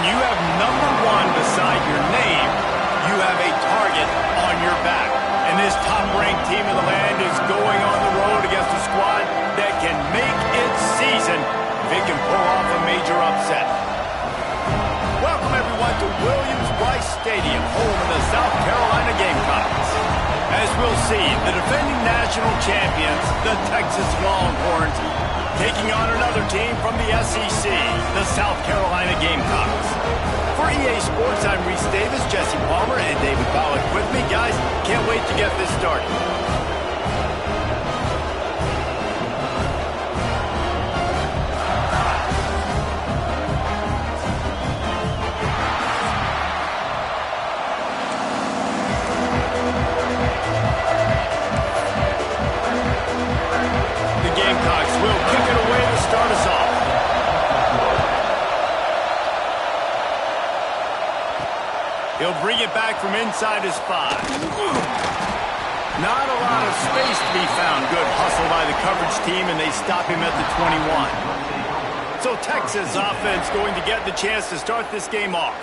you have number 1 beside your name, you have a target on your back. And this top-ranked team in the land is going on the road against a squad that can make its season if it can pull off a major upset. Welcome, everyone, to Williams-Brice Stadium, home of the South Carolina Gamecocks. As we'll see, the defending national champions, the Texas Longhorns, taking on another team from the SEC, the South Carolina Gamecocks. For EA Sports, I'm Reese Davis, Jesse Palmer, and David Pollack with me. Guys, can't wait to get this started. The Gamecocks will kick it away to start us off. He'll bring it back from inside his 5. Not a lot of space to be found. Good hustle by the coverage team, and they stop him at the 21. So Texas offense going to get the chance to start this game off.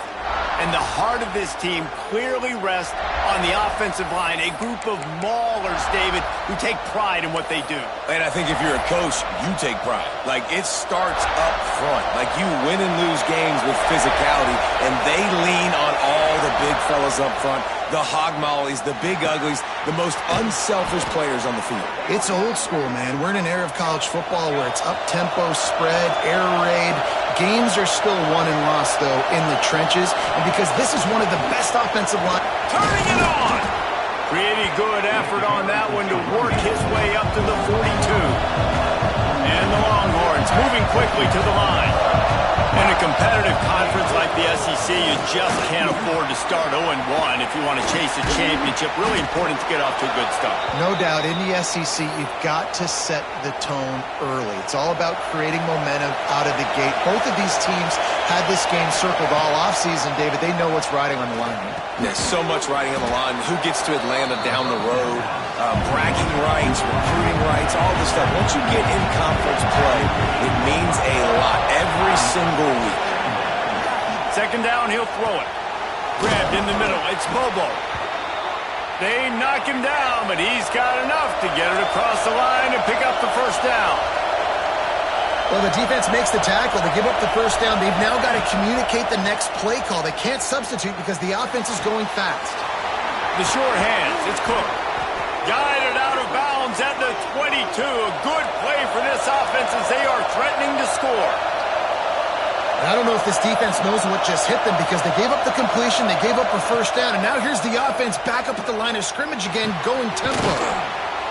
And the heart of this team clearly rests on the offensive line, a group of maulers, David, who take pride in what they do. And I think if you're a coach, you take pride. Like, it starts up front. Like, you win and lose games with physicality, and they lean on all the big fellas up front, the hog mollies, the big uglies, the most unselfish players on the field. It's old school, man. We're in an era of college football where it's up-tempo, spread, air raid. Games are still won and lost, though, in the trenches. And because this is one of the best offensive line. Turning it on! Pretty good effort on that one to work his way up to the 42. And the Longhorns moving quickly to the line. In a competitive conference like the SEC, you just can't afford to start 0-1 if you want to chase a championship. Really important to get off to a good start. No doubt, in the SEC, you've got to set the tone early. It's all about creating momentum out of the gate. Both of these teams had this game circled all offseason, David. They know what's riding on the line here. There's so much riding on the line. Who gets to Atlanta down the road? Bragging rights, recruiting rights, all this stuff. Once you get in conference play, it means a lot every single week. Second down, he'll throw it. Grabbed in the middle. It's Bobo. They knock him down, but he's got enough to get it across the line and pick up the first down. Well, the defense makes the tackle. They give up the first down. They've now got to communicate the next play call. They can't substitute because the offense is going fast. The short hands. It's Cook. Guided out of bounds at the 22. A good play for this offense as they are threatening to score. And I don't know if this defense knows what just hit them because they gave up the completion, they gave up a first down, and now here's the offense back up at the line of scrimmage again, going tempo.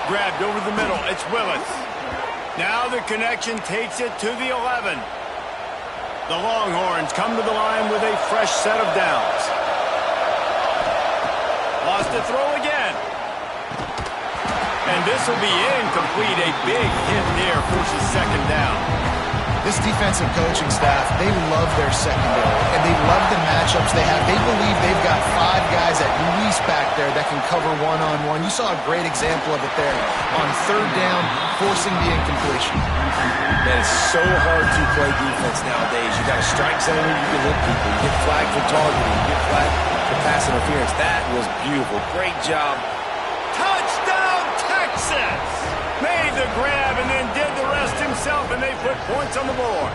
Grabbed over the middle. It's Willis. Now the connection takes it to the 11. The Longhorns come to the line with a fresh set of downs. Lost to throw again. And this will be incomplete. A big hit there forces second down. This defensive coaching staff, they love their secondary, and they love the matchups they have. They believe they've got 5 guys at least back there that can cover one-on-one. You saw a great example of it there on third down, forcing the incompletion. Man, it's so hard to play defense nowadays. You got a strike zone where you can hit people. You get flagged for targeting. You get flagged for pass interference. That was beautiful. Great job. Touchdown, Texas! Made the grab and then did the rest himself, and they put points on the board.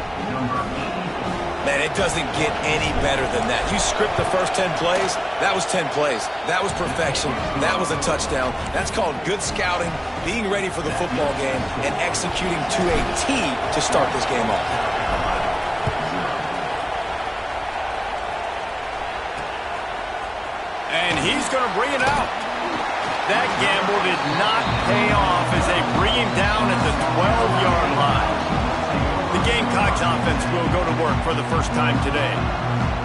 Man, it doesn't get any better than that. You script the first 10 plays, that was 10 plays. That was perfection. That was a touchdown. That's called good scouting, being ready for the football game, and executing to a T to start this game off. And he's going to bring it out. That gamble did not pay off as they bring him down at the 12-yard line. The Gamecocks offense will go to work for the first time today.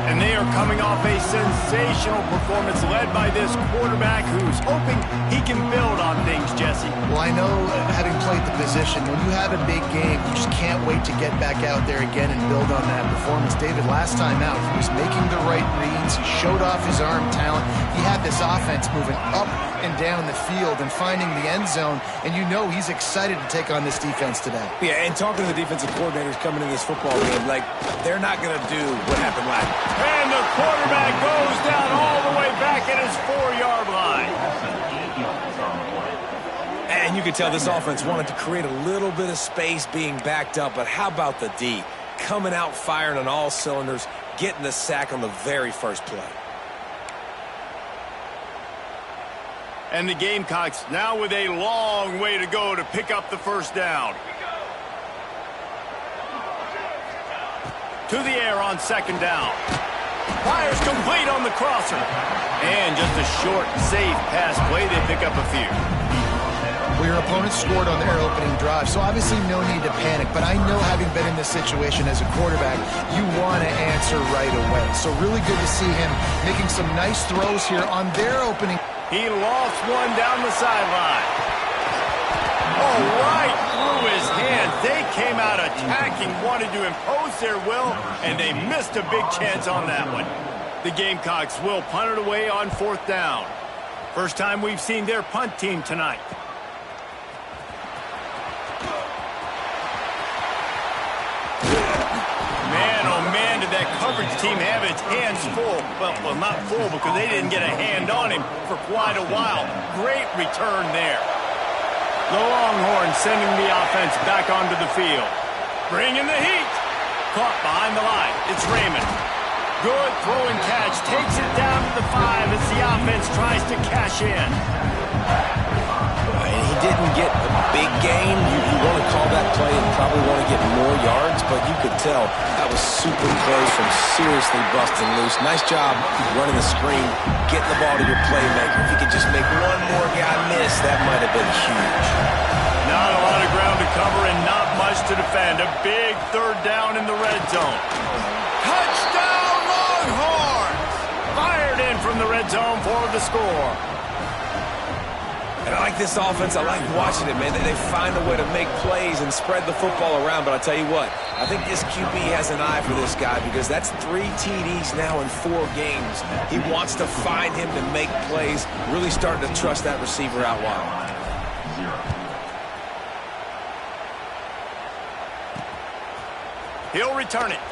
And they are coming off a sensational performance led by this quarterback who's hoping he can build on things, Jesse. Well, I know, having played the position, when you have a big game, you just can't wait to get back out there again and build on that performance. David, last time out, he was making the right reads. He showed off his arm talent. He had this offense moving up and down the field and finding the end zone, and you know he's excited to take on this defense today. Yeah, and talking to the defensive coordinator playmakers coming in this football game. Like, they're not going to do what happened last. And the quarterback goes down all the way back at his 4-yard line. And you can tell this offense wanted to create a little bit of space being backed up, but how about the D? Coming out firing on all cylinders, getting the sack on the very first play. And the Gamecocks now with a long way to go to pick up the first down. To the air on second down. Fires complete on the crosser. And just a short, safe pass play. They pick up a few. Well, your opponent scored on their opening drive, so obviously no need to panic. But I know, having been in this situation as a quarterback, you want to answer right away. So really good to see him making some nice throws here on their opening. He lost one down the sideline. Oh, right through his hands. They came out attacking, wanted to impose their will, and they missed a big chance on that one. The Gamecocks will punt it away on fourth down. First time we've seen their punt team tonight. Man, oh man, did that coverage team have its hands full. Well, not full because they didn't get a hand on him for quite a while. Great return there. The Longhorns sending the offense back onto the field. Bringing the heat. Caught behind the line. It's Raymond. Good throw and catch. Takes it down to the 5 as the offense tries to cash in. And he didn't get a big gain. You want to call that play and probably want to get more yards, but you could tell that was super close from seriously busting loose. Nice job running the screen, getting the ball to your playmaker. If you could just make one more guy miss, that might have been huge. Not a lot of ground to cover and not much to defend. A big third down in the red zone. Touchdown Longhorns! Fired in from the red zone for the score. And I like this offense. I like watching it, man. They find a way to make plays and spread the football around. But I'll tell you what, I think this QB has an eye for this guy because that's 3 TDs now in 4 games. He wants to find him to make plays, really starting to trust that receiver out wide. He'll return it.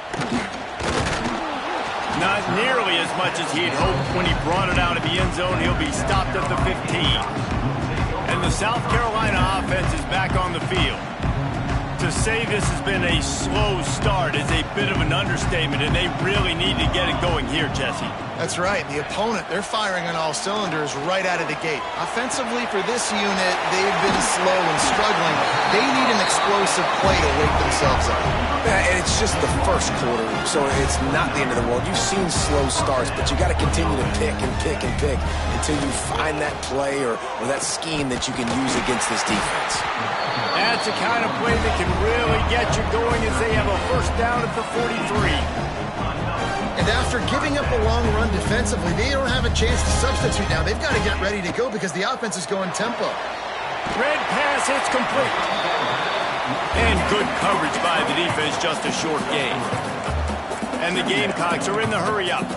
Not nearly as much as he'd hoped when he brought it out of the end zone. He'll be stopped at the 15. And the South Carolina offense is back on the field. To say this has been a slow start is a bit of an understatement, and they really need to get it going here, Jesse. That's right. The opponent, they're firing on all cylinders right out of the gate. Offensively, for this unit, they've been slow and struggling. They need an explosive play to wake themselves up. Yeah, and it's just the first quarter, so it's not the end of the world. You've seen slow starts, but you got to continue to pick and pick and pick until you find that play or that scheme that you can use against this defense. That's the kind of play that can really get you going as they have a first down at the 43. And after giving up a long run defensively, they don't have a chance to substitute now. They've got to get ready to go because the offense is going tempo. Red pass, it's complete. And good coverage by the defense, just a short gain. And the Gamecocks are in the hurry-up.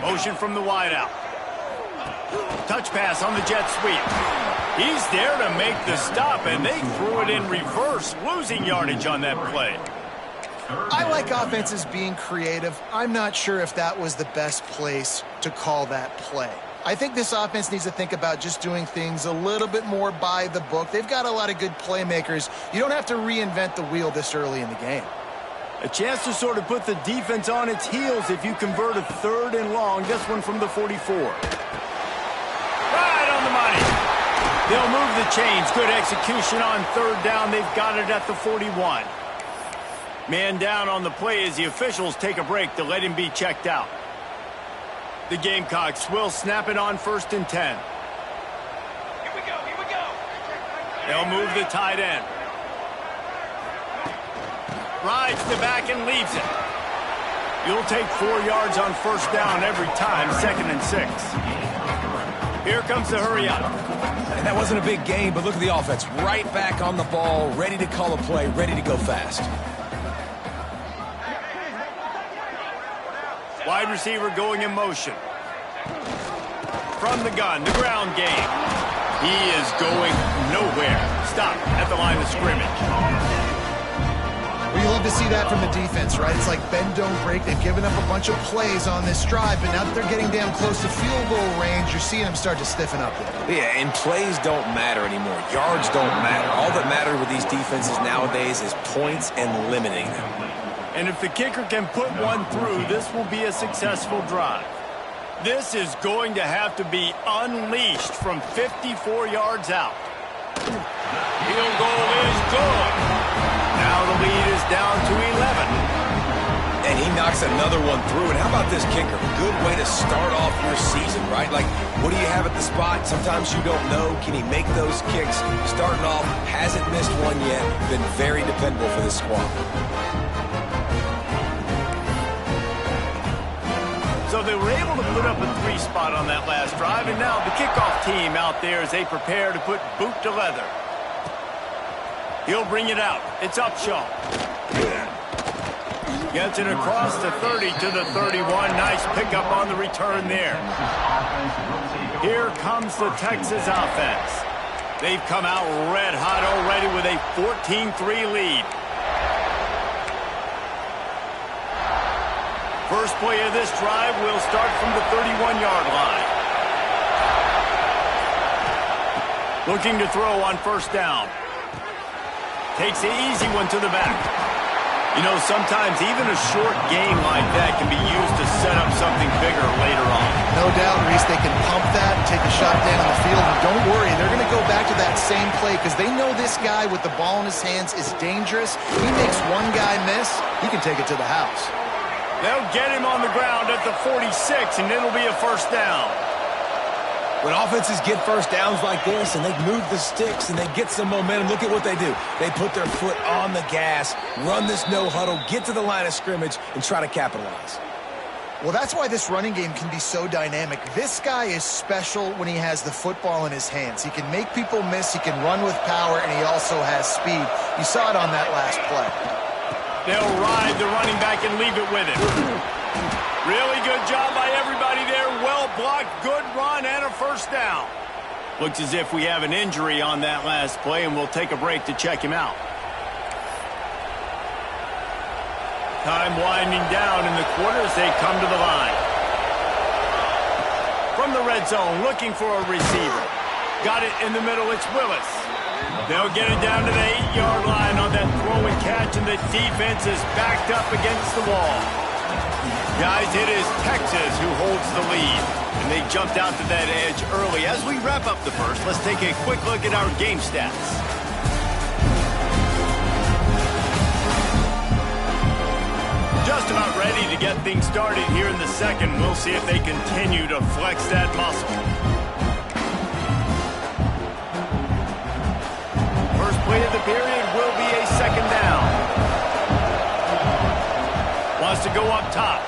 Motion from the wideout. Touch pass on the jet sweep. He's there to make the stop, and they threw it in reverse, losing yardage on that play. I like offenses being creative. I'm not sure if that was the best place to call that play. I think this offense needs to think about just doing things a little bit more by the book. They've got a lot of good playmakers. You don't have to reinvent the wheel this early in the game. A chance to sort of put the defense on its heels if you convert a 3rd and long. This one from the 44. Right on the money. They'll move the chains. Good execution on 3rd down. They've got it at the 41. Man down on the play as the officials take a break to let him be checked out. The Gamecocks will snap it on 1st and 10. Here we go, here we go. They'll move the tight end. Rides the back and leaves it. You'll take 4 yards on 1st down every time, 2nd and 6. Here comes the hurry up. And that wasn't a big game, but look at the offense. Right back on the ball, ready to call a play, ready to go fast. Wide receiver going in motion. From the gun, the ground game. He is going nowhere. Stop at the line of scrimmage. Well, you love to see that from the defense, right? It's like bend, don't break. They've given up a bunch of plays on this drive, but now that they're getting down close to field goal range, you're seeing them start to stiffen up there. Yeah, and plays don't matter anymore. Yards don't matter. All that matters with these defenses nowadays is points and limiting them. And if the kicker can put one through, this will be a successful drive. This is going to have to be unleashed from 54 yards out. Field goal is good. Now the lead is down to 11. And he knocks another one through. And how about this kicker? Good way to start off your season, right? Like, what do you have at the spot? Sometimes you don't know. Can he make those kicks? Starting off, hasn't missed one yet. Been very dependable for this squad. So they were able to put up a 3 spot on that last drive, and now the kickoff team out there as they prepare to put boot to leather. He'll bring it out. It's Upshaw. Gets it across the 30 to the 31. Nice pickup on the return there. Here comes the Texas offense. They've come out red hot already with a 14-3 lead. First play of this drive will start from the 31-yard line. Looking to throw on first down. Takes the easy one to the back. You know, sometimes even a short game like that can be used to set up something bigger later on. No doubt, Reese, they can pump that and take a shot down the field. And don't worry, they're going to go back to that same play because they know this guy with the ball in his hands is dangerous. He makes one guy miss, he can take it to the house. They'll get him on the ground at the 46, and it'll be a first down. When offenses get first downs like this and they move the sticks and they get some momentum, look at what they do. They put their foot on the gas, run this no huddle, get to the line of scrimmage, and try to capitalize. Well, that's why this running game can be so dynamic. This guy is special when he has the football in his hands. He can make people miss, he can run with power, and he also has speed. You saw it on that last play. They'll ride the running back and leave it with him. Really good job by everybody there. Well blocked, good run, and a first down. Looks as if we have an injury on that last play, and we'll take a break to check him out. Time winding down in the quarter as they come to the line. From the red zone, looking for a receiver. Got it in the middle, it's Willis. They'll get it down to the 8-yard line on that throw and catch, and the defense is backed up against the wall. Guys, it is Texas who holds the lead, and they jumped out to that edge early. As we wrap up the first, let's take a quick look at our game stats. Just about ready to get things started here in the second. We'll see if they continue to flex that muscle. First play of the period will be a second down. Wants to go up top.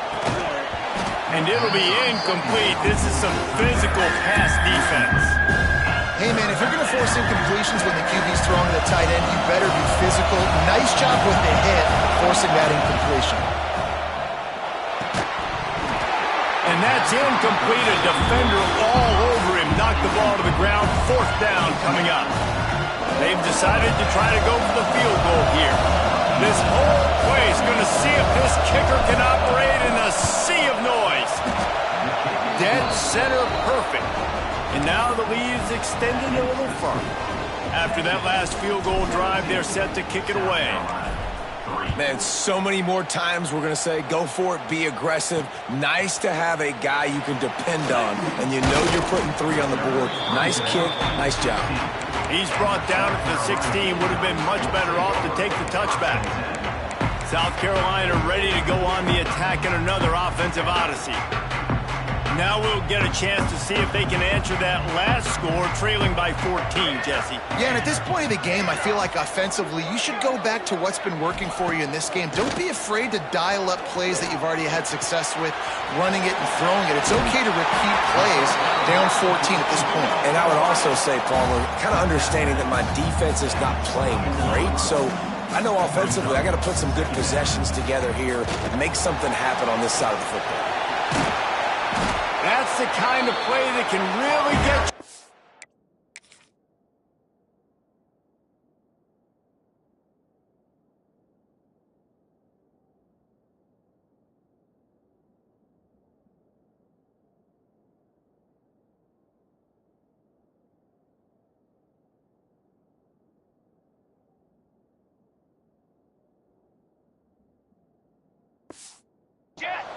And it'll be incomplete. This is some physical pass defense. Hey, man, if you're going to force incompletions when the QB's throwing to the tight end, you better be physical. Nice job with the hit, forcing that incompletion. And that's incomplete. A defender all over him. Knocked the ball to the ground. Fourth down coming up. They've decided to try to go for the field goal here. This whole play is going to see if this kicker can operate in a sea of noise. Dead center perfect. And now the lead is extended a little further. After that last field goal drive, they're set to kick it away. Man, so many more times we're going to say, go for it, be aggressive. Nice to have a guy you can depend on, and you know you're putting 3 on the board. Nice kick, nice job. He's brought down at the 16. Would have been much better off to take the touchback. South Carolina ready to go on the attack in another offensive odyssey. Now we'll get a chance to see if they can answer that last score, trailing by 14, Jesse. Yeah, and at this point of the game, I feel like offensively, you should go back to what's been working for you in this game. Don't be afraid to dial up plays that you've already had success with, running it and throwing it. It's okay to repeat plays down 14 at this point. And I would also say, Palmer, kind of understanding that my defense is not playing great, so I know offensively I got to put some good possessions together here and make something happen on this side of the football. That's the kind of play that can really get you.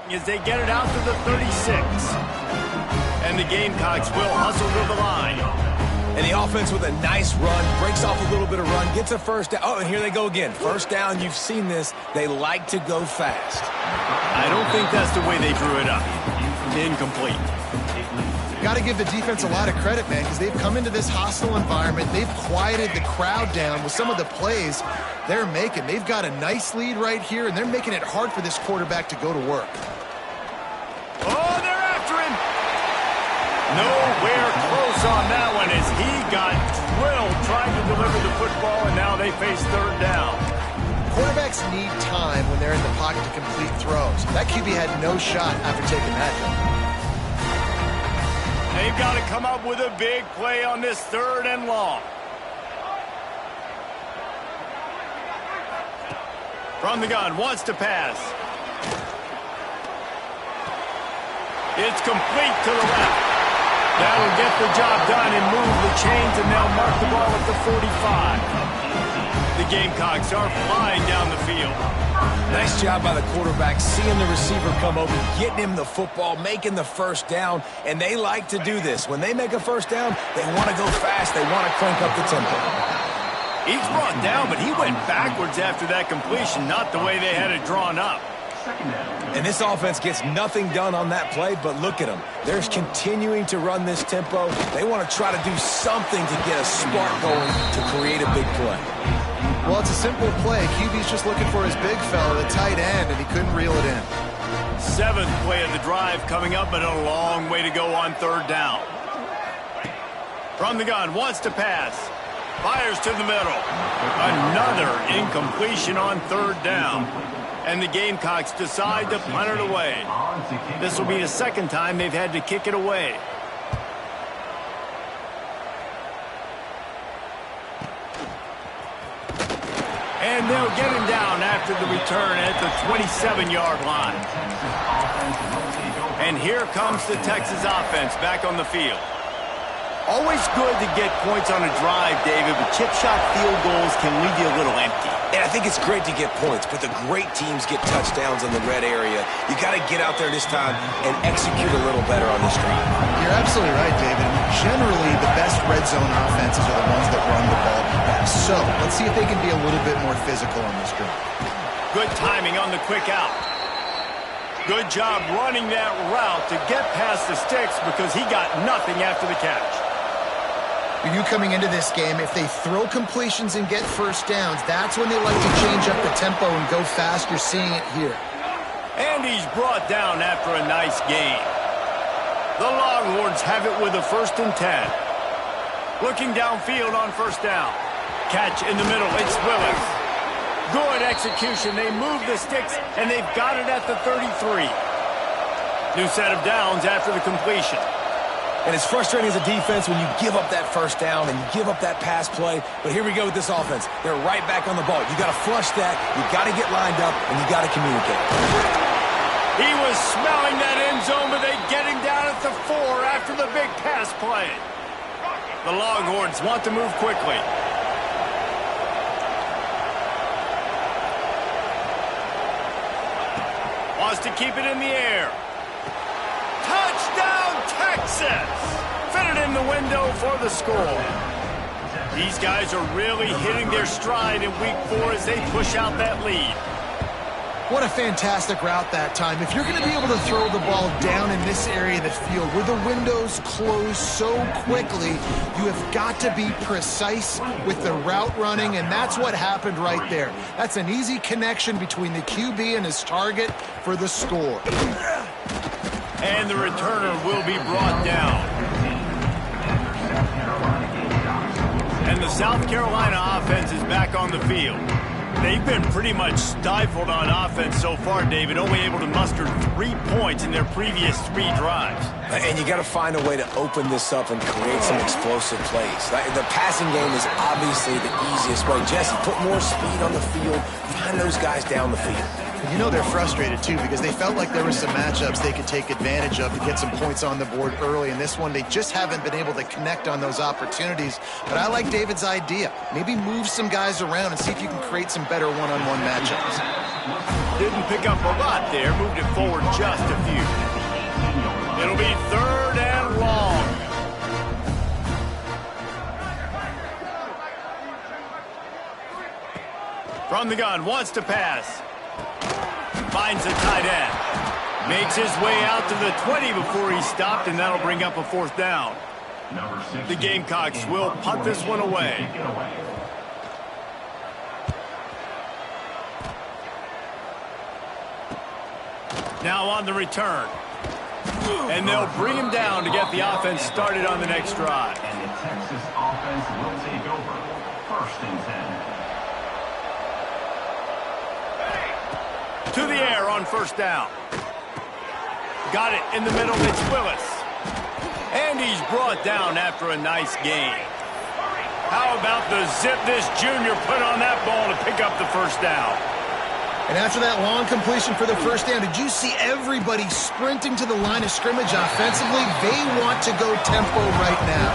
As they get it out to the 36. And the Gamecocks will hustle to the line. And the offense with a nice run, breaks off a little bit of run, gets a first down. Oh, and here they go again. First down, you've seen this. They like to go fast. I don't think that's the way they drew it up. Incomplete. Got to give the defense a lot of credit, man, because they've come into this hostile environment. They've quieted the crowd down with some of the plays they're making. They've got a nice lead right here, and they're making it hard for this quarterback to go to work. Oh, they're after him. Nowhere close on that one as he got drilled trying to deliver the football, and now they face third down. Quarterbacks need time when they're in the pocket to complete throws. That QB had no shot after taking that jump. They've got to come up with a big play on this third and long. From the gun, wants to pass. It's complete to the left. That'll get the job done and move the chains, and they'll mark the ball at the 45. The Gamecocks are flying down the field. Nice job by the quarterback, seeing the receiver come open, getting him the football, making the first down, and they like to do this. When they make a first down, they want to go fast. They want to crank up the tempo. He's brought down, but he went backwards after that completion, not the way they had it drawn up. And this offense gets nothing done on that play, but look at them. They're continuing to run this tempo. They want to try to do something to get a spark going to create a big play. Well, it's a simple play. QB's just looking for his big fella, the tight end, and he couldn't reel it in. Seventh play of the drive coming up, but a long way to go on third down. From the gun, wants to pass. Fires to the middle. Another incompletion on third down. And the Gamecocks decide to punt it away. This will be the second time they've had to kick it away. And they'll get him down after the return at the 27-yard line. And here comes the Texas offense back on the field. Always good to get points on a drive, David, but chip shot field goals can leave you a little empty. And I think it's great to get points, but the great teams get touchdowns in the red area. You got to get out there this time and execute a little better on this drive. You're absolutely right, David. Generally, the best red zone offenses are the ones that run the ball best. So let's see if they can be a little bit more physical on this drive. Good timing on the quick out. Good job running that route to get past the sticks because he got nothing after the catch. You coming into this game, if they throw completions and get first downs, that's when they like to change up the tempo and go fast. You're seeing it here. And he's brought down after a nice gain. The Longhorns have it with a 1st and 10. Looking downfield on first down. Catch in the middle, it's Willis. Good execution, they move the sticks, and they've got it at the 33. New set of downs after the completion. And it's frustrating as a defense when you give up that first down and you give up that pass play. But here we go with this offense. They're right back on the ball. You got to flush that. You got to get lined up, and you got to communicate. He was smelling that end zone, but they get him down at the 4 after the big pass play. The Longhorns want to move quickly. Wants to keep it in the air. Touchdown, Texas! Fitted in the window for the score. These guys are really hitting their stride in week 4 as they push out that lead. What a fantastic route that time. If you're going to be able to throw the ball down in this area of the field where the windows close so quickly, you have got to be precise with the route running, and that's what happened right there. That's an easy connection between the QB and his target for the score. And the returner will be brought down. And the South Carolina offense is back on the field. They've been pretty much stifled on offense so far, David, only able to muster 3 points in their previous 3 drives. And you got to find a way to open this up and create some explosive plays. The passing game is obviously the easiest way. Jesse, put more speed on the field. Find those guys down the field. You know they're frustrated, too, because they felt like there were some matchups they could take advantage of to get some points on the board early. In this one, they just haven't been able to connect on those opportunities. But I like David's idea. Maybe move some guys around and see if you can create some better one-on-one matchups. Didn't pick up a lot there, moved it forward just a few. It'll be 3rd and long. From the gun, wants to pass. Finds the tight end. Makes his way out to the 20 before he stopped, and that'll bring up a 4th down. The Gamecocks will punt this one away. Now on the return. And they'll bring him down to get the offense started on the next drive. And the Texas offense will take over. 1st and 10. To the air on 1st down. Got it in the middle. It's Willis. And he's brought down after a nice gain. How about the zip this junior put on that ball to pick up the 1st down? And after that long completion for the 1st down, did you see everybody sprinting to the line of scrimmage offensively? They want to go tempo right now.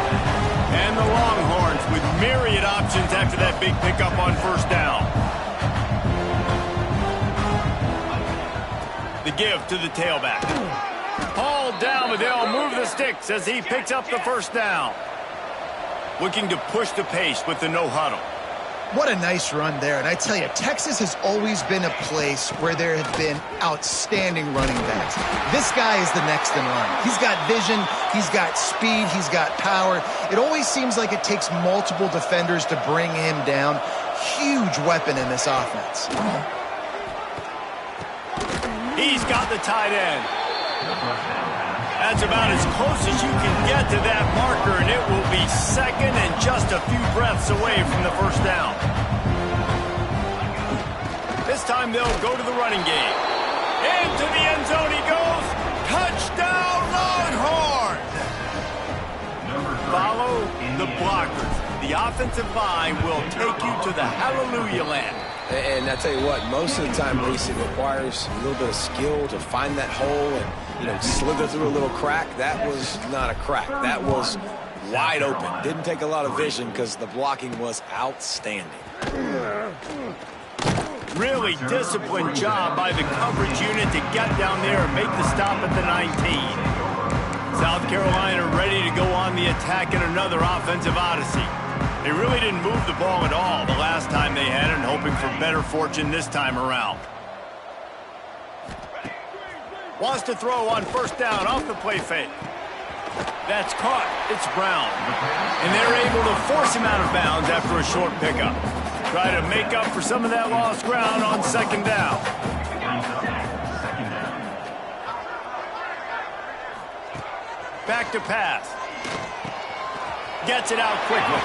And the Longhorns with myriad options after that big pickup on 1st down. The give to the tailback. Hauled down, but they'll move the sticks as he picks up the 1st down. Looking to push the pace with the no huddle. What a nice run there. And I tell you, Texas has always been a place where there have been outstanding running backs. This guy is the next in line. He's got vision, he's got speed, he's got power. It always seems like it takes multiple defenders to bring him down. Huge weapon in this offense. He's got the tight end. That's about as close as you can get to that marker, and it will be 2nd and just a few breaths away from the 1st down. This time they'll go to the running game. Into the end zone he goes. Touchdown, Longhorn! Follow the blockers. The offensive line will take you to the hallelujah land. And I tell you what, most of the time, Reese, it requires a little bit of skill to find that hole and, slither through a little crack. That was not a crack. That was wide open. Didn't take a lot of vision because the blocking was outstanding. Really disciplined job by the coverage unit to get down there and make the stop at the 19. South Carolina ready to go on the attack in another offensive odyssey. They really didn't move the ball at all the last time they had it, and hoping for better fortune this time around. Wants to throw on 1st down off the play fake. That's caught. It's Brown. And they're able to force him out of bounds after a short pickup. Try to make up for some of that lost ground on 2nd down. Back to pass. Gets it out quickly.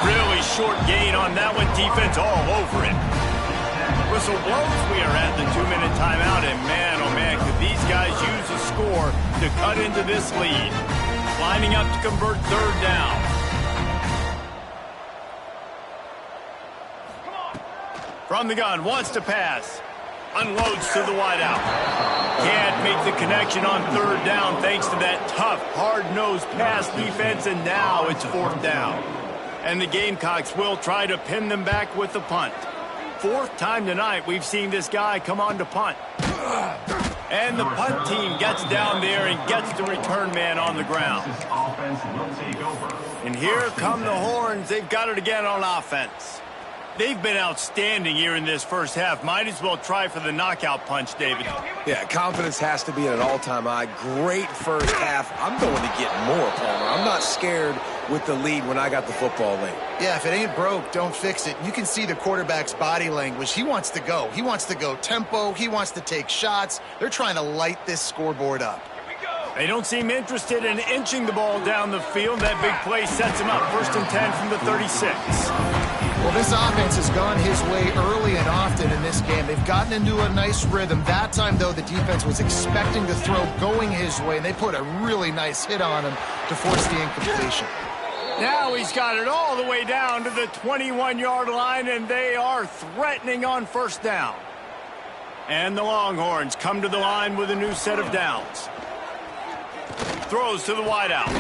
Really short gain on that one. Defense all over it. Whistle blows. We are at the 2-minute timeout. And man, oh man, could these guys use a score to cut into this lead. Lining up to convert 3rd down. From the gun, wants to pass. Unloads to the wideout. Can't make the connection on 3rd down thanks to that tough, hard-nosed pass defense, and now it's 4th down. And the Gamecocks will try to pin them back with the punt. 4th time tonight we've seen this guy come on to punt. And the punt team gets down there and gets the return man on the ground. And here come the Horns. They've got it again on offense. They've been outstanding here in this 1st half. Might as well try for the knockout punch, David. Yeah, confidence has to be at an all-time high. Great 1st half. I'm going to get more, Palmer. I'm not scared with the lead when I got the football late. Yeah, if it ain't broke, don't fix it. You can see the quarterback's body language. He wants to go. He wants to go tempo. He wants to take shots. They're trying to light this scoreboard up. They don't seem interested in inching the ball down the field. That big play sets him up. 1st and 10 from the 36. Well, this offense has gone his way early and often in this game. They've gotten into a nice rhythm. That time, though, the defense was expecting the throw going his way, and they put a really nice hit on him to force the incompletion. Now he's got it all the way down to the 21-yard line, and they are threatening on 1st down. And the Longhorns come to the line with a new set of downs. Throws to the wideout.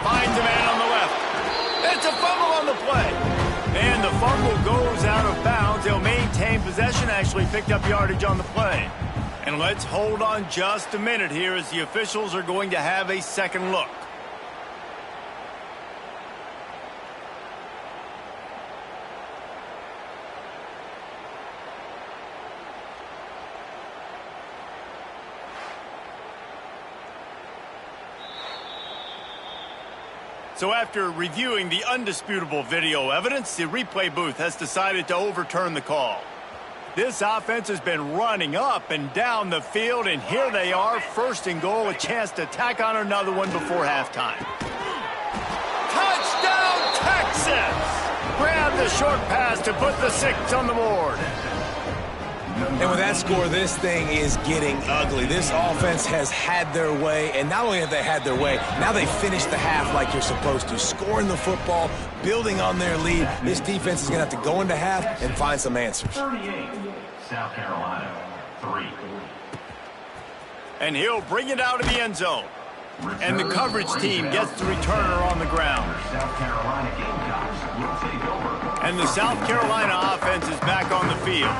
Finds a man on the left. It's a fumble on the play. And the fumble goes out of bounds. They'll maintain possession, actually picked up yardage on the play. And let's hold on just a minute here as the officials are going to have a second look. So after reviewing the undisputable video evidence, the replay booth has decided to overturn the call. This offense has been running up and down the field, and here they are, first and goal, a chance to tack on another one before halftime. Touchdown, Texas! Grab the short pass to put the 6 on the board. And with that score, this thing is getting ugly. This offense has had their way, and not only have they had their way, now they finish the half like you're supposed to, scoring the football, building on their lead. This defense is going to have to go into half and find some answers. 38, South Carolina, 3. And he'll bring it out of the end zone. And the coverage team gets the returner on the ground. South Carolina Gamecocks will take over. And the South Carolina offense is back on the field.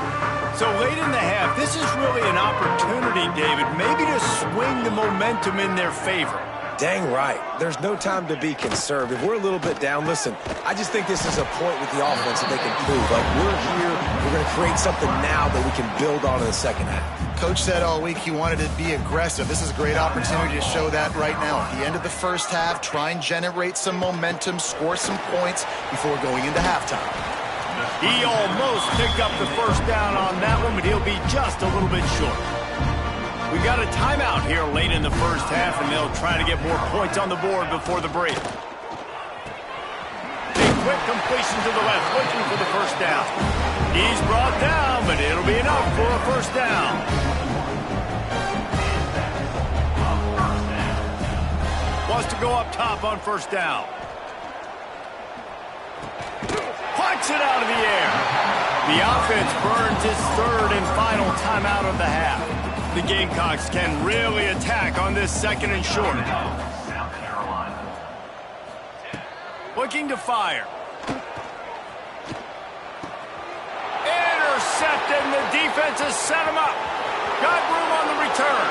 So late in the half, this is really an opportunity, David, maybe to swing the momentum in their favor. Dang right. There's no time to be conservative. We're a little bit down. Listen, I just think this is a point with the offense that they can prove. Like, we're here, we're going to create something now that we can build on in the second half. Coach said all week he wanted to be aggressive. This is a great opportunity to show that right now. At the end of the first half, try and generate some momentum, score some points before going into halftime. He almost picked up the first down on that one, but he'll be just a little bit short. We got a timeout here late in the first half, and they'll try to get more points on the board before the break. Big quick completion to the left, looking for the first down. He's brought down, but it'll be enough for a first down. Wants to go up top on first down. Punts it out of the air. The offense burns its third and final timeout of the half. The Gamecocks can really attack on this second and short. South Carolina. Looking to fire. Intercepted, and the defense has set him up. Got room on the return.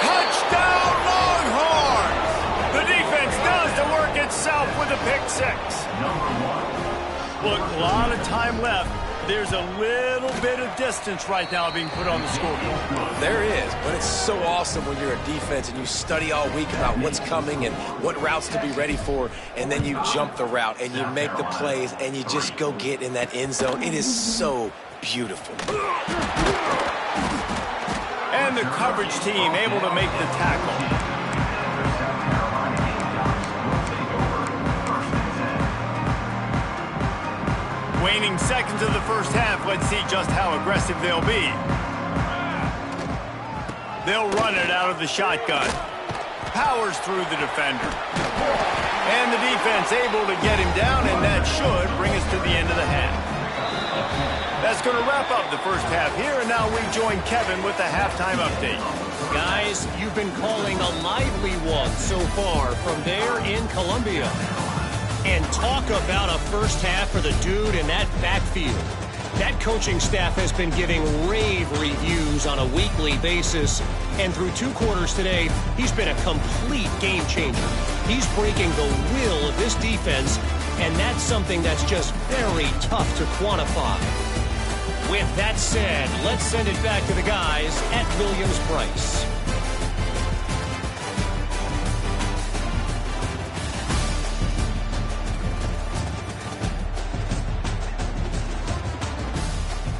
Touchdown, Longhorns! The defense does the work itself with a pick 6. Number 1. Look, a lot of time left. There's a little bit of distance right now being put on the scoreboard. There is, but it's so awesome when you're a defense and you study all week about what's coming and what routes to be ready for, and then you jump the route and you make the plays and you just go get in that end zone. It is so beautiful. And the coverage team able to make the tackle. Waning seconds of the first half. Let's see just how aggressive they'll be. They'll run it out of the shotgun. Powers through the defender. And the defense able to get him down, and that should bring us to the end of the half. That's going to wrap up the first half here, and now we join Kevin with the halftime update. Guys, you've been calling a lively one so far from there in Columbia. And talk about a first half for the dude in that backfield. That coaching staff has been giving rave reviews on a weekly basis. And through 2 quarters today, he's been a complete game changer. He's breaking the will of this defense, and that's something that's just very tough to quantify. With that said, let's send it back to the guys at Williams-Brice.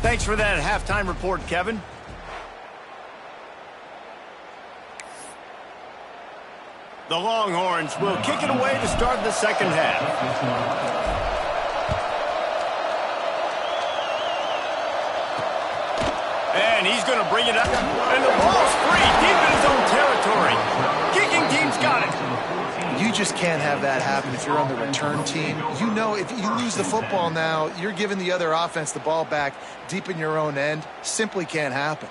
Thanks for that halftime report, Kevin. The Longhorns will kick it away to start the second half. And he's going to bring it up. And the ball's free deep in his own territory. Kicking team's got it. You just can't have that happen if you're on the return team. You know, if you lose the football now, you're giving the other offense the ball back deep in your own end. Simply can't happen.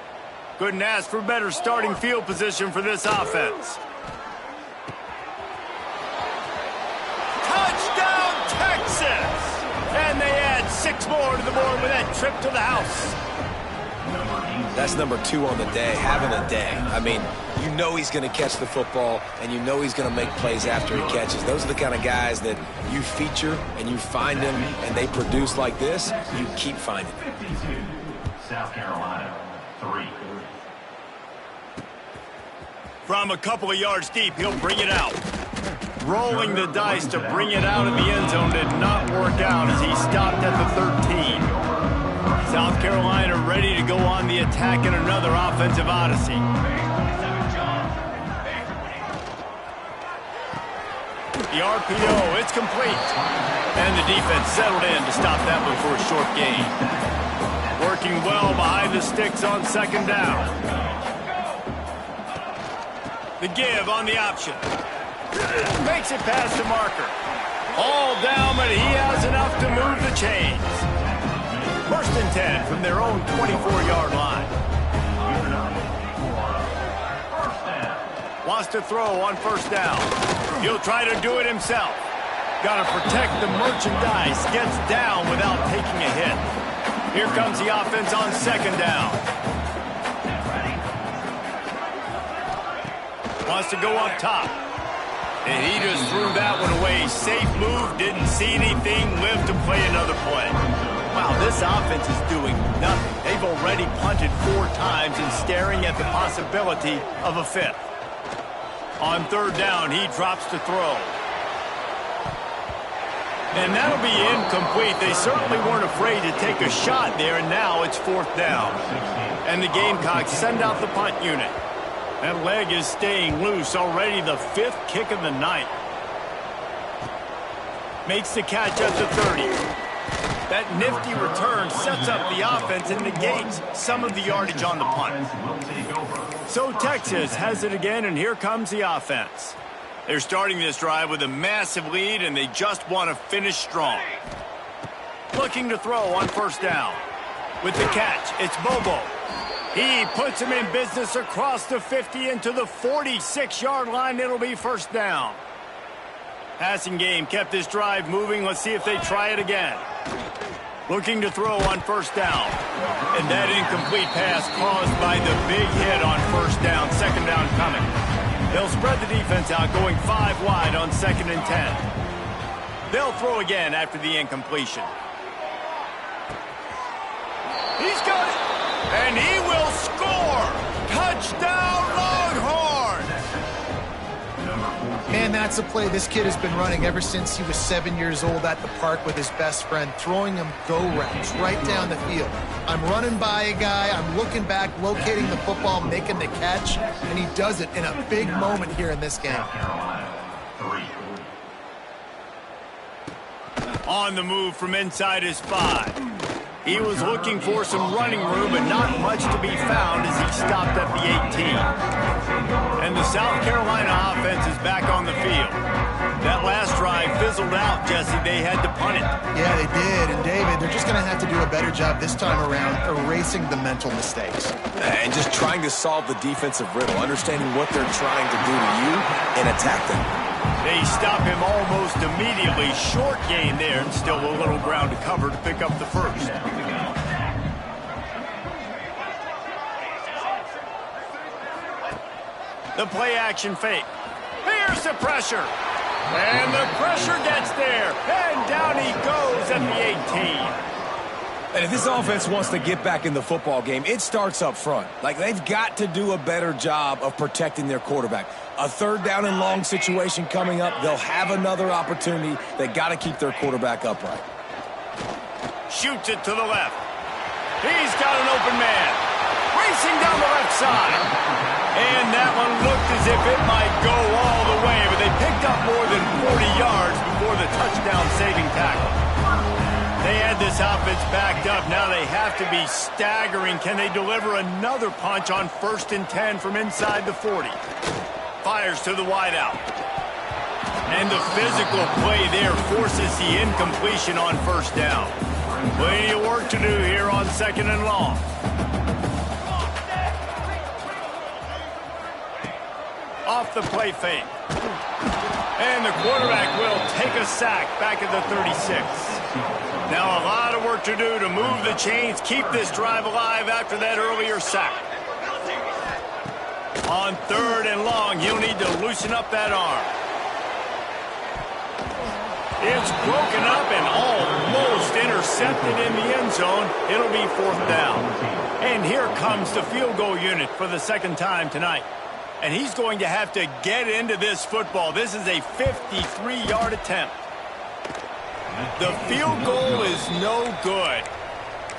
Couldn't ask for better starting field position for this offense. Touchdown, Texas! And they add more to the board with that trip to the house. That's number 2 on the day, having a day. I mean, you know he's going to catch the football, and you know he's going to make plays after he catches. Those are the kind of guys that you feature, and you find them, and they produce like this, you keep finding them. 52, South Carolina, 3. From a couple of yards deep, he'll bring it out. Rolling the dice to bring it out of the end zone did not work out as he stopped at the 13. South Carolina ready to go on the attack in another offensive odyssey. The RPO, it's complete. And the defense settled in to stop that one for a short gain. Working well behind the sticks on second down. The give on the option. Makes it past the marker. All down, but he has enough to move the chains. First and 10 from their own 24-yard line. Wants to throw on first down. He'll try to do it himself. Got to protect the merchandise. Gets down without taking a hit. Here comes the offense on second down. Wants to go up top. And he just threw that one away. Safe move. Didn't see anything. Lived to play another play. Wow, this offense is doing nothing. They've already punted 4 times and staring at the possibility of a 5th. On third down, he drops to throw. And that'll be incomplete. They certainly weren't afraid to take a shot there, and now it's 4th down. And the Gamecocks send out the punt unit. That leg is staying loose. Already the 5th kick of the night. Makes the catch at the 30. That nifty return sets up the offense and negates some of the yardage on the punt. So Texas has it again, and here comes the offense. They're starting this drive with a massive lead, and they just want to finish strong. Looking to throw on first down. With the catch, it's Bobo. He puts him in business across the 50 into the 46-yard line. It'll be first down. Passing game kept this drive moving. Let's see if they try it again. Looking to throw on first down. And that incomplete pass caused by the big hit on first down. Second down coming. They'll spread the defense out, going 5 wide on 2nd and 10. They'll throw again after the incompletion. He's got it. And he will score. Touchdown, Longhorns. Man, that's a play this kid has been running ever since he was 7 years old at the park with his best friend, throwing him go routes right down the field. I'm running by a guy, I'm looking back, locating the football, making the catch, and he does it in a big moment here in this game. On the move from inside his 5. He was looking for some running room, but not much to be found as he stopped at the 18. And the South Carolina offense is back on the field. That last drive fizzled out, Jesse. They had to punt it. Yeah, they did. And, David, they're just going to have to do a better job this time around erasing the mental mistakes. And just trying to solve the defensive riddle, understanding what they're trying to do to you and attack them. They stop him almost immediately. Short gain there, and still a little ground to cover to pick up the first. The play action fake. Here's the pressure. And the pressure gets there. And down he goes at the 18. And if this offense wants to get back in the football game, it starts up front. Like, they've got to do a better job of protecting their quarterback. A third down and long situation coming up. They'll have another opportunity. They got to keep their quarterback upright. Shoots it to the left. He's got an open man. Racing down the left side. And that one looked as if it might go all the way, but they picked up more than 40 yards before the touchdown-saving tackle. They had this offense backed up. Now they have to be staggering. Can they deliver another punch on 1st and 10 from inside the 40? Fires to the wideout. And the physical play there forces the incompletion on first down. Plenty of work to do here on 2nd and long. Off the play fake. And the quarterback will take a sack back at the 36. Now a lot of work to do to move the chains, keep this drive alive after that earlier sack. On 3rd and long, he'll need to loosen up that arm. It's broken up and almost intercepted in the end zone. It'll be 4th down. And here comes the field goal unit for the second time tonight. And he's going to have to get into this football. This is a 53-yard attempt. The field goal is no good.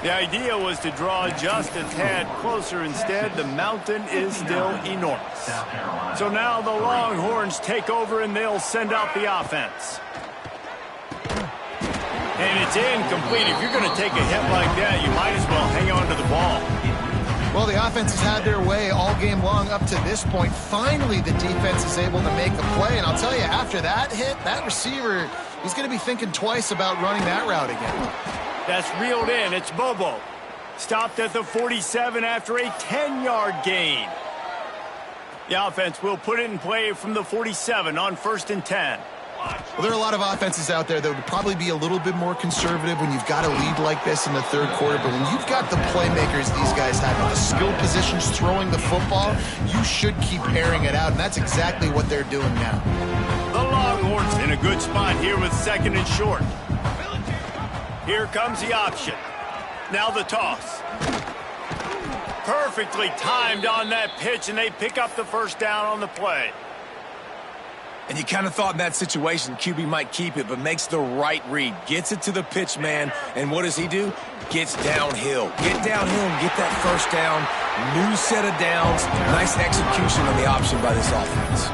The idea was to draw just a tad closer. Instead, the mountain is still enormous. So now the Longhorns take over and they'll send out the offense. And it's incomplete. If you're going to take a hit like that, you might as well hang on to the ball. Well, the offense has had their way all game long up to this point. Finally, the defense is able to make a play. And I'll tell you, after that hit, that receiver, he's going to be thinking twice about running that route again. That's reeled in. It's Bobo. Stopped at the 47 after a 10-yard gain. The offense will put it in play from the 47 on 1st and 10. Well, there are a lot of offenses out there that would probably be a little bit more conservative when you've got a lead like this in the 3rd quarter. But when you've got the playmakers these guys have in the skill positions throwing the football, you should keep airing it out. And that's exactly what they're doing now. The Longhorns in a good spot here with 2nd and short. Here comes the option. Now the toss. Perfectly timed on that pitch, and they pick up the 1st down on the play. And you kind of thought in that situation QB might keep it, but makes the right read. Gets it to the pitch man, and what does he do? Gets downhill. Get downhill and get that 1st down. New set of downs. Nice execution on the option by this offense.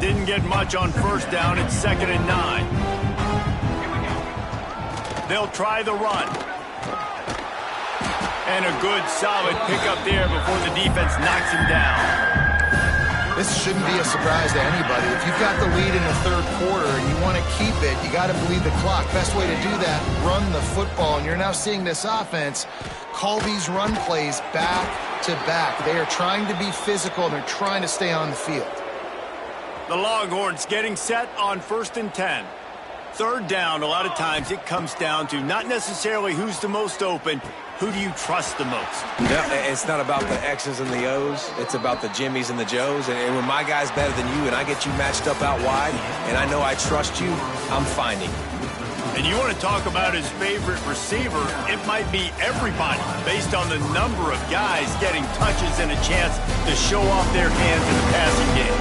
Didn't get much on 1st down. It's 2nd and 9. They'll try the run. And a good, solid pickup there before the defense knocks him down. This shouldn't be a surprise to anybody. If you've got the lead in the 3rd quarter and you want to keep it, you got to bleed the clock. Best way to do that, run the football. And you're now seeing this offense call these run plays back to back. They are trying to be physical, and they're trying to stay on the field. The Longhorns getting set on 1st and 10. 3rd down, a lot of times it comes down to not necessarily who's the most open. Who do you trust the most? No, it's not about the X's and the O's. It's about the Jimmies and the Joes. And when my guy's better than you and I get you matched up out wide and I know I trust you, I'm finding. And you want to talk about his favorite receiver, it might be everybody based on the number of guys getting touches and a chance to show off their hands in the passing game.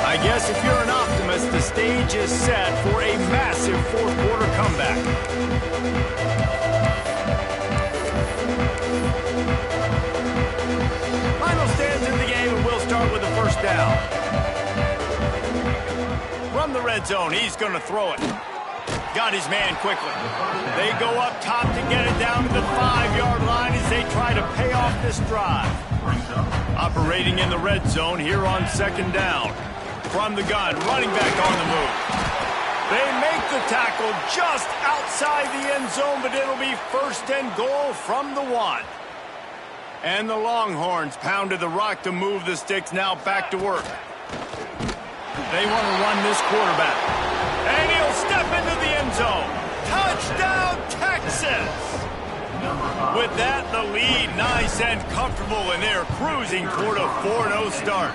I guess if you're an optimist, the stage is set for a massive 4th quarter comeback. Final stands in the game, and we'll start with the 1st down. From the red zone, he's going to throw it. Got his man quickly. They go up top to get it down to the 5-yard line as they try to pay off this drive. Operating in the red zone here on 2nd down. From the gun, running back on the move. They make the tackle just outside the end zone, but it'll be 1st and goal from the 1. And the Longhorns pounded the rock to move the sticks, now back to work. They want to run this quarterback. And he'll step into the end zone. Touchdown, Texas! With that, the lead nice and comfortable, and they're cruising toward a 4-0 start.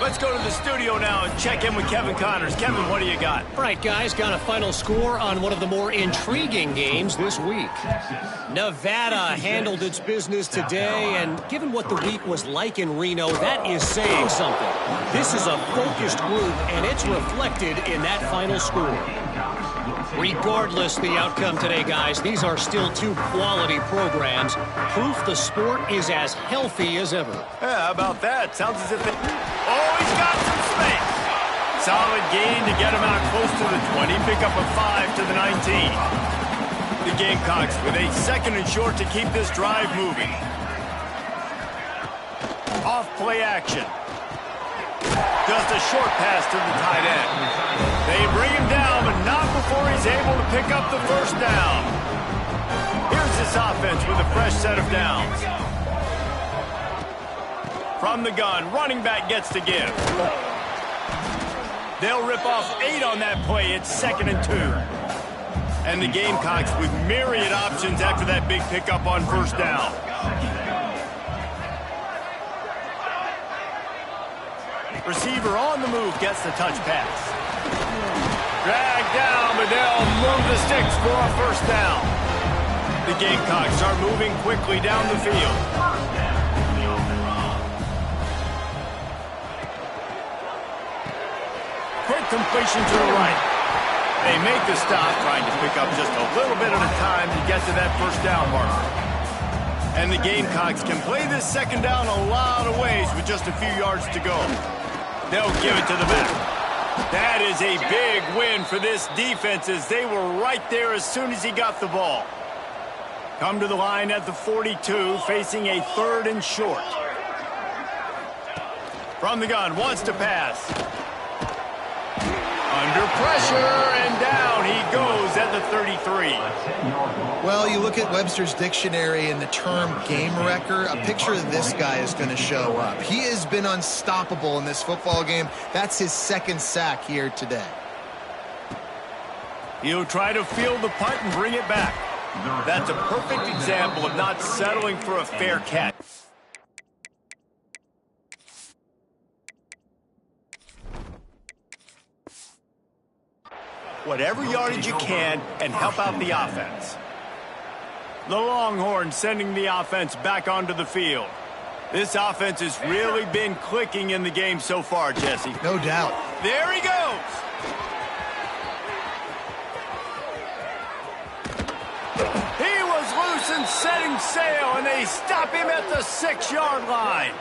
Let's go to the studio now and check in with Kevin Connors. Kevin, what do you got? All right, guys, got a final score on one of the more intriguing games this week. Nevada handled its business today, and given what the week was like in Reno, that is saying something. This is a focused group, and it's reflected in that final score. Regardless the outcome today, guys, these are still 2 quality programs. Proof the sport is as healthy as ever. Yeah, how about that? Sounds as if it... Oh, he's got some space. Solid gain to get him out close to the 20. Pick up a 5 to the 19. The Gamecocks with a 2nd and short to keep this drive moving. Off play action. Just a short pass to the tight end. They bring him down, but not before he's able to pick up the 1st down. Here's this offense with a fresh set of downs. From the gun, running back gets to give. They'll rip off 8 on that play. It's 2nd and 2. And the Gamecocks with myriad options after that big pickup on first down. Receiver on the move gets the touch pass. Dragged down, but they'll move the sticks for a first down. The Gamecocks are moving quickly down the field. Quick completion to the right. They make the stop, trying to pick up just a little bit at a time to get to that first down marker. And the Gamecocks can play this second down a lot of ways with just a few yards to go. They'll give it to the back. That is a big win for this defense as they were right there as soon as he got the ball. Come to the line at the 42, facing a 3rd and short. From the gun, wants to pass. Under pressure, and down he goes at the 33. Well, you look at Webster's dictionary and the term game wrecker, a picture of this guy is going to show up. He has been unstoppable in this football game. That's his 2nd sack here today. He'll try to field the punt and bring it back. That's a perfect example of not settling for a fair catch. Whatever yardage you can and help out the offense. The Longhorns sending the offense back onto the field. This offense has really been clicking in the game so far, Jesse. No doubt. There he goes. He was loose and setting sail, and they stop him at the 6-yard line.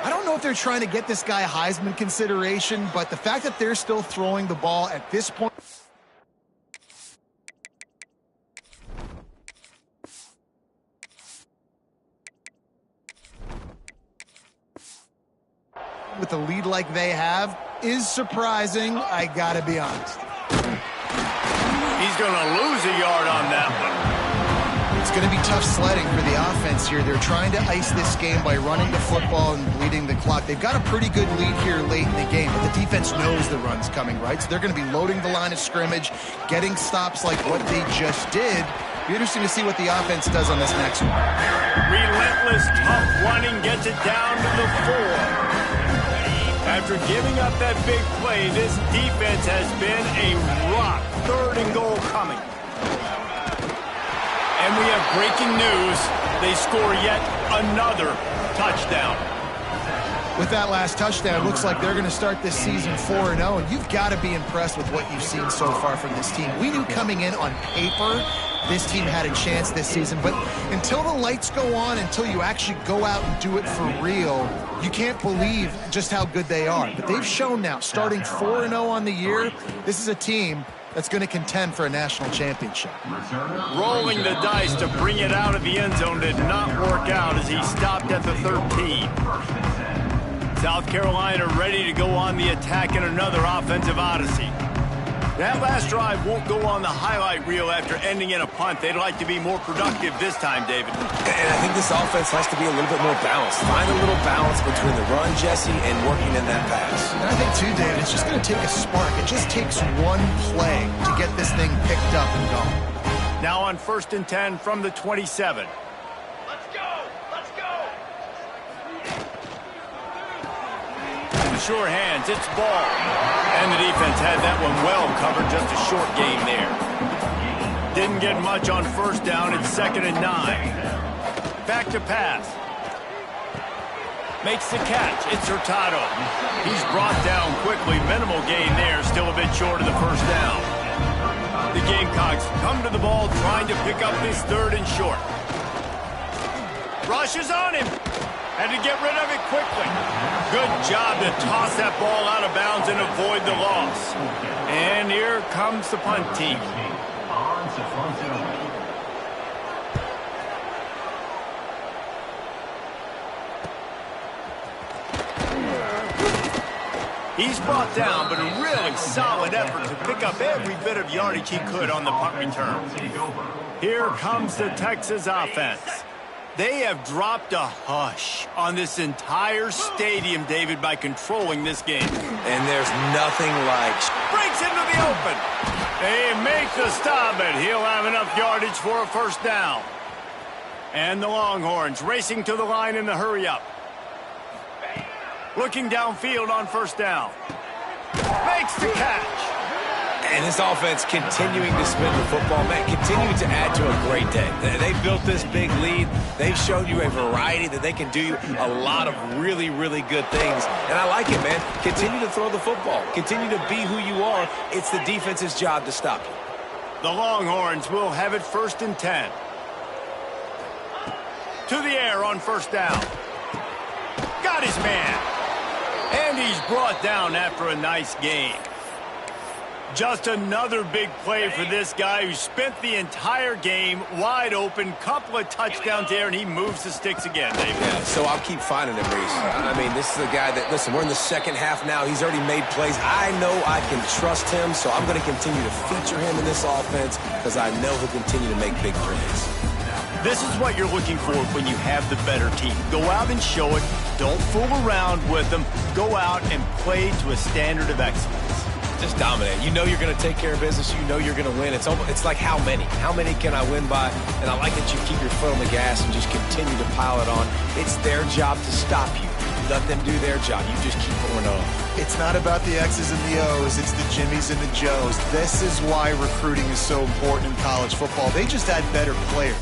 I don't know if they're trying to get this guy Heisman consideration, but the fact that they're still throwing the ball at this point with a lead like they have is surprising, I gotta be honest. He's gonna lose a yard on that one. It's going to be tough sledding for the offense here. They're trying to ice this game by running the football and bleeding the clock. They've got a pretty good lead here late in the game, but the defense knows the run's coming, right? So they're going to be loading the line of scrimmage, getting stops like what they just did. Be interesting to see what the offense does on this next one. Relentless, tough running gets it down to the 4. After giving up that big play, this defense has been a rock. 3rd and goal coming. And we have breaking news. They score yet another touchdown. With that last touchdown, looks like they're going to start this season 4-0, and you've got to be impressed with what you've seen so far from this team. We knew coming in on paper this team had a chance this season, but until the lights go on, until you actually go out and do it for real, you can't believe just how good they are. But they've shown now, starting 4-0 on the year, this is a team that's going to contend for a national championship. Rolling the dice to bring it out of the end zone did not work out as he stopped at the 13. South Carolina ready to go on the attack in another offensive odyssey. That last drive won't go on the highlight reel after ending in a punt. They'd like to be more productive this time, David. And I think this offense has to be a little bit more balanced. Find a little balance between the run, Jesse, and working in that pass. And I think, too, David, it's just going to take a spark. It just takes one play to get this thing picked up and going. Now on 1st and 10 from the 27. Let's go! Let's go! Sure hands, it's ball. And the defense had that one well covered, just a short game there. Didn't get much on first down, it's 2nd and 9. Back to pass. Makes the catch, it's Hurtado. He's brought down quickly, minimal gain there, still a bit short of the first down. The Gamecocks come to the ball trying to pick up this 3rd and short. Rush is on him. Had to get rid of it quickly. Good job to toss that ball out of bounds and avoid the loss. And here comes the punt team. He's brought down, but a really solid effort to pick up every bit of yardage he could on the punt return. Here comes the Texas offense. They have dropped a hush on this entire stadium, David, by controlling this game. And there's nothing like... Breaks into the open. They make the stop, but he'll have enough yardage for a first down. And the Longhorns racing to the line in the hurry-up. Looking downfield on first down. Makes the catch. And this offense continuing to spin the football, man, continuing to add to a great day. They built this big lead. They've shown you a variety that they can do a lot of really, really good things. And I like it, man. Continue to throw the football. Continue to be who you are. It's the defense's job to stop you. The Longhorns will have it 1st and 10. To the air on first down. Got his man. And he's brought down after a nice gain. Just another big play for this guy who spent the entire game wide open. Couple of touchdowns there, and he moves the sticks again, David. Yeah, so I'll keep finding him, Reese. I mean, this is the guy that, listen, we're in the second half now. He's already made plays. I know I can trust him, so I'm going to continue to feature him in this offense because I know he'll continue to make big plays. This is what you're looking for when you have the better team. Go out and show it. Don't fool around with them. Go out and play to a standard of excellence. Just dominate. You know you're going to take care of business. You know you're going to win. It's like how many? How many can I win by? And I like that you keep your foot on the gas and just continue to pile it on. It's their job to stop you. Let them do their job. You just keep going on. It's not about the X's and the O's. It's the Jimmies and the Joes. This is why recruiting is so important in college football. They just had better players.